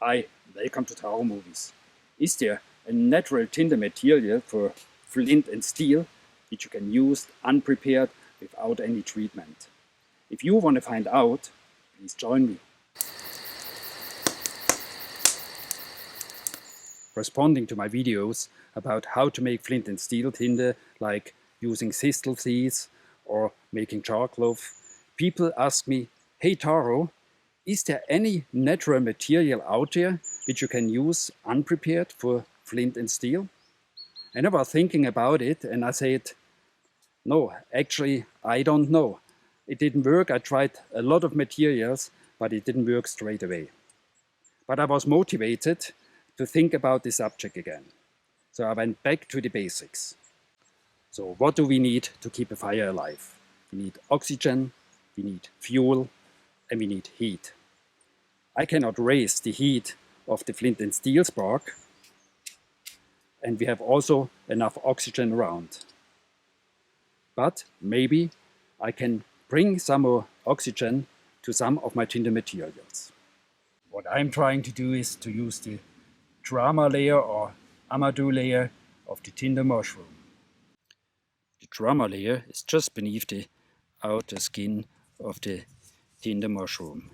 Hi, welcome to Taromovies. Is there a natural tinder material for flint and steel which you can use unprepared without any treatment? If you want to find out, please join me. Responding to my videos about how to make flint and steel tinder, like using thistle seeds or making char cloth, people ask me, "Hey Taro, is there any natural material out there which you can use unprepared for flint and steel?" And I was thinking about it and I said, no, actually, I don't know. It didn't work. I tried a lot of materials, but it didn't work straight away. But I was motivated to think about this subject again. So I went back to the basics. So what do we need to keep a fire alive? We need oxygen, we need fuel, and we need heat. I cannot raise the heat of the flint and steel spark, and we have also enough oxygen around. But maybe I can bring some more oxygen to some of my tinder materials. What I'm trying to do is to use the drama layer or amadou layer of the tinder mushroom. The drama layer is just beneath the outer skin of the tinder mushroom.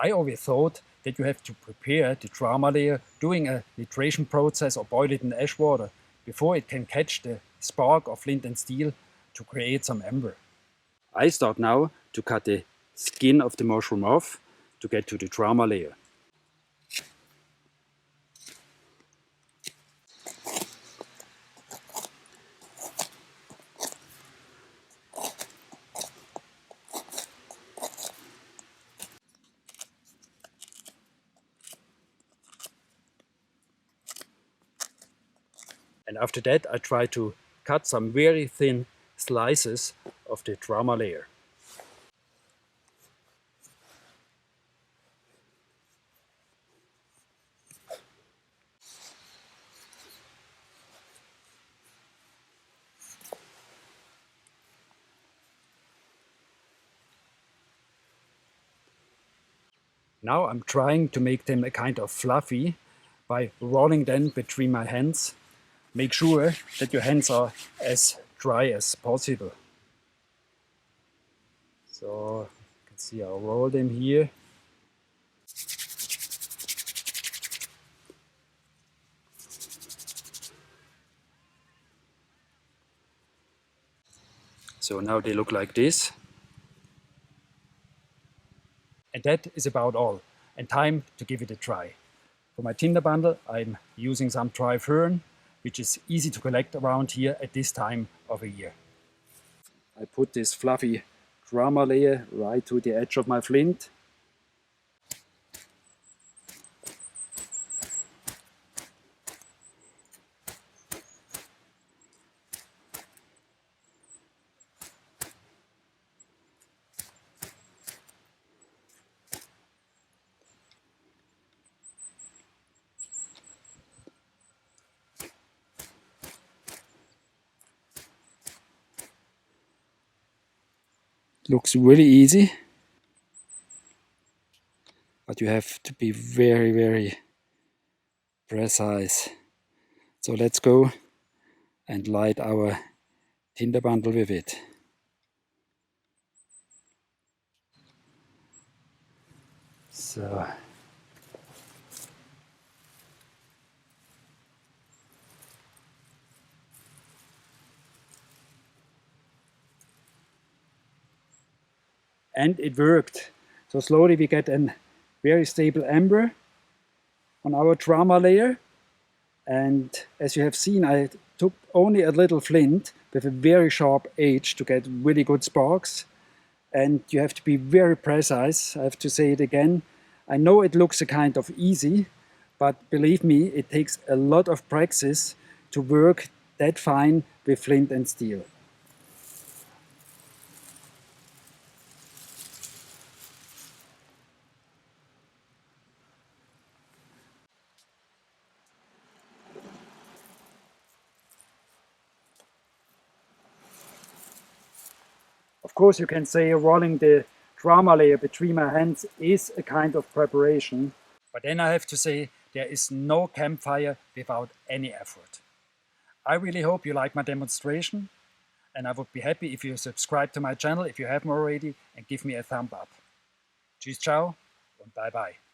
I always thought that you have to prepare the drama layer doing a nitration process or boil it in ash water before it can catch the spark of flint and steel to create some ember. I start now to cut the skin of the mushroom off to get to the drama layer. And after that I try to cut some very thin slices of the drama layer. Now I'm trying to make them a kind of fluffy by rolling them between my hands. Make sure that your hands are as dry as possible. So you can see I'll roll them here. So now they look like this. And that is about all. And time to give it a try. For my tinder bundle I'm using some dry fern, which is easy to collect around here at this time of a year. I put this fluffy drama layer right to the edge of my flint. Looks really easy, but you have to be very, very precise. So let's go and light our tinder bundle with it. So and it worked. So slowly we get a very stable ember on our drama layer. And as you have seen, I took only a little flint with a very sharp edge to get really good sparks. And you have to be very precise. I have to say it again. I know it looks a kind of easy, but believe me, it takes a lot of practice to work that fine with flint and steel. Of course, you can say rolling the drama layer between my hands is a kind of preparation, But then I have to say, there is no campfire without any effort. I really hope you like my demonstration, and I would be happy if you subscribe to my channel if you haven't already and give me a thumb up. Tschüss, ciao, und bye bye.